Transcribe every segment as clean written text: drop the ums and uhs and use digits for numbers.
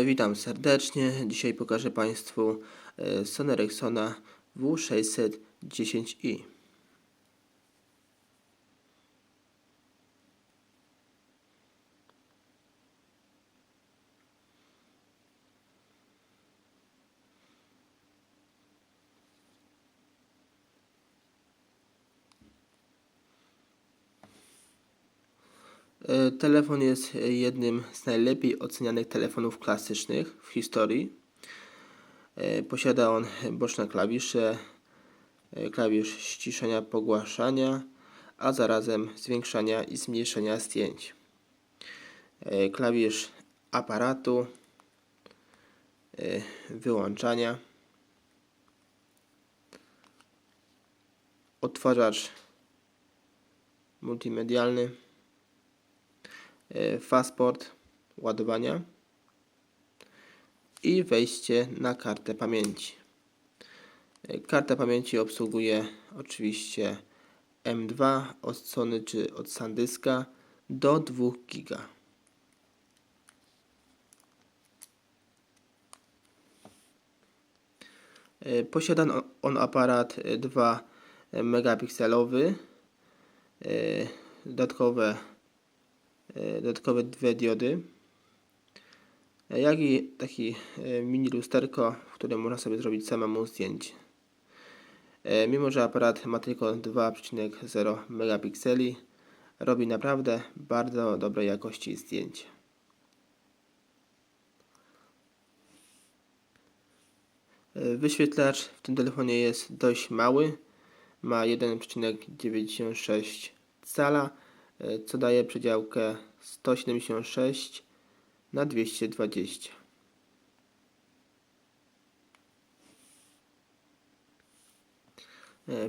Witam serdecznie. Dzisiaj pokażę Państwu Sony Ericssona W610i. Telefon jest jednym z najlepiej ocenianych telefonów klasycznych w historii. Posiada on boczne klawisze, klawisz ściszania, pogłaszania, a zarazem zwiększania i zmniejszania zdjęć. Klawisz aparatu, wyłączania, odtwarzacz multimedialny, Fastport ładowania i wejście na kartę pamięci. Karta pamięci obsługuje oczywiście M2 od Sony czy od SanDiska do 2 GB. Posiada on aparat 2 megapikselowy, dodatkowe dwie diody, jak i taki mini lusterko, w którym można sobie zrobić samemu zdjęcie. Mimo że aparat ma tylko 2,0 megapikseli, robi naprawdę bardzo dobrej jakości zdjęcia. Wyświetlacz w tym telefonie jest dość mały, ma 1,96 cala, co daje przedziałkę 176 na 220.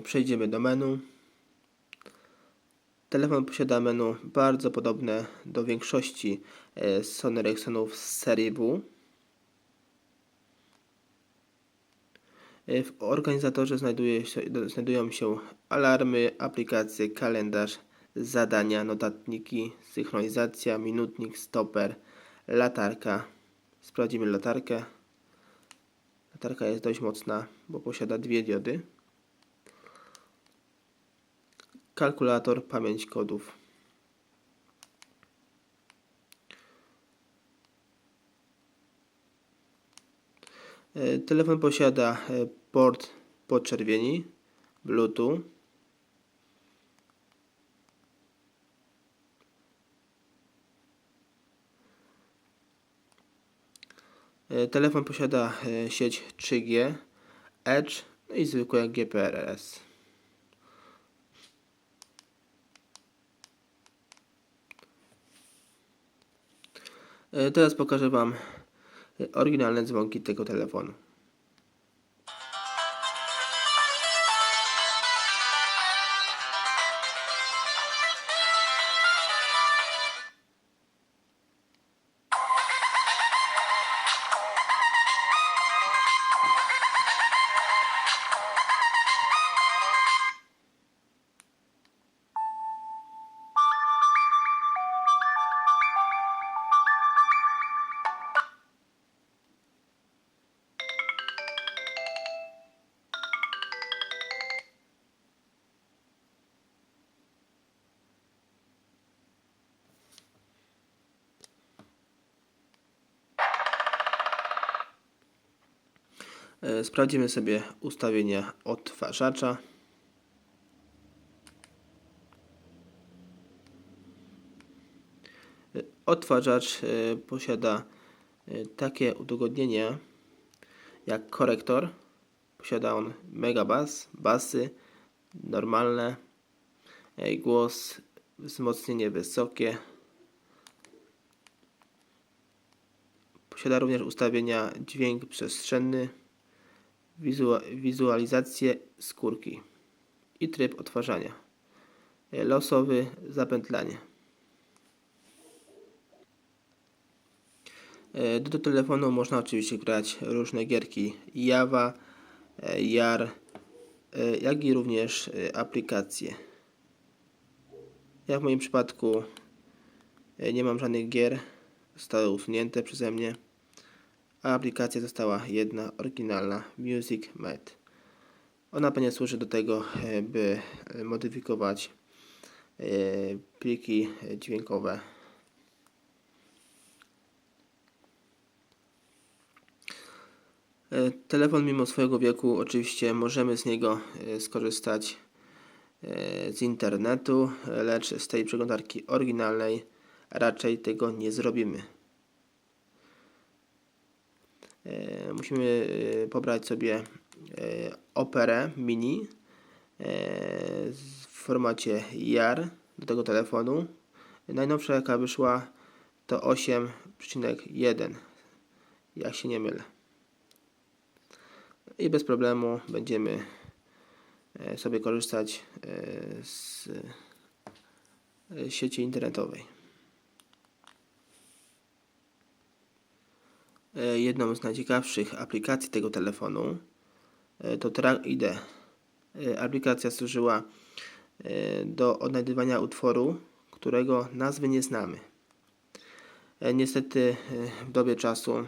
Przejdziemy do menu. Telefon posiada menu bardzo podobne do większości Sony Ericssonów z serii W. W organizatorze znajdują się alarmy, aplikacje, kalendarz, zadania, notatniki, synchronizacja, minutnik, stoper, latarka. Sprawdzimy latarkę. Latarka jest dość mocna, bo posiada 2 diody. Kalkulator, pamięć kodów. Telefon posiada port podczerwieni, Bluetooth, telefon posiada sieć 3G, Edge, no i zwykłe GPRS. Teraz pokażę Wam oryginalne dzwonki tego telefonu. Sprawdzimy sobie ustawienia odtwarzacza. Odtwarzacz posiada takie udogodnienia jak korektor. Posiada on megabass, basy normalne, głos, wzmocnienie wysokie. Posiada również ustawienia dźwięk przestrzenny, wizualizację skórki i tryb odtwarzania, losowy, zapętlanie. Do telefonu można oczywiście grać różne gierki Java, JAR, jak i również aplikacje. Ja w moim przypadku nie mam żadnych gier, zostały usunięte przeze mnie. a aplikacja została jedna, oryginalna Music Med. Ona pewnie służy do tego, by modyfikować pliki dźwiękowe. Telefon mimo swojego wieku, oczywiście możemy z niego skorzystać z internetu, lecz z tej przeglądarki oryginalnej raczej tego nie zrobimy. Musimy pobrać sobie Operę Mini w formacie JAR do tego telefonu. Najnowsza jaka wyszła to 8,1, jak się nie mylę. I bez problemu będziemy sobie korzystać z sieci internetowej. Jedną z najciekawszych aplikacji tego telefonu to Track ID. Aplikacja służyła do odnajdywania utworu, którego nazwy nie znamy. Niestety w dobie czasu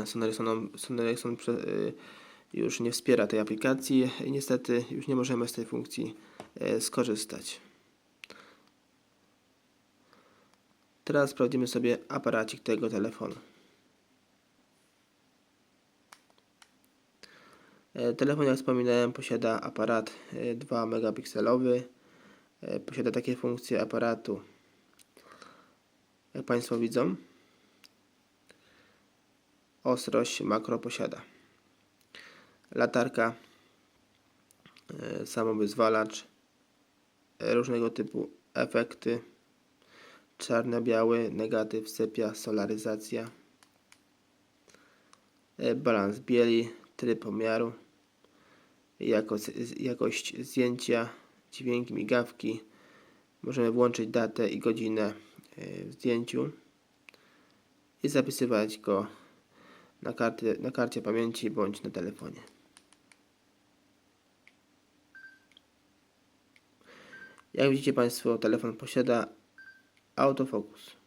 Sony Ericsson już nie wspiera tej aplikacji i niestety już nie możemy z tej funkcji skorzystać. Teraz sprawdzimy sobie aparacik tego telefonu. Telefon, jak wspominałem, posiada aparat 2 megapikselowy. Posiada takie funkcje aparatu, jak Państwo widzą. Ostrość makro posiada. Latarka, samowyzwalacz, różnego typu efekty, czarno-biały, negatyw, sepia, solaryzacja, balans bieli, tryb pomiaru, jakość zdjęcia, dźwięk, migawki. Możemy włączyć datę i godzinę w zdjęciu i zapisywać go na karcie pamięci bądź na telefonie. Jak widzicie Państwo, telefon posiada autofokus.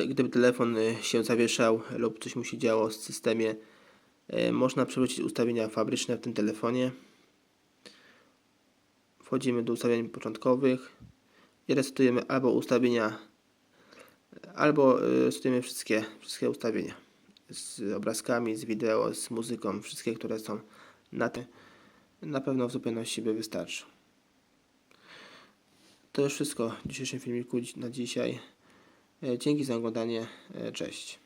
Gdyby telefon się zawieszał lub coś mu się działo w systemie, można przywrócić ustawienia fabryczne w tym telefonie. Wchodzimy do ustawień początkowych i resetujemy albo ustawienia, albo resetujemy wszystkie ustawienia z obrazkami, z wideo, z muzyką, wszystkie, które są na pewno w zupełności by wystarczy. To już wszystko w dzisiejszym filmiku na dzisiaj. Dzięki za oglądanie. Cześć.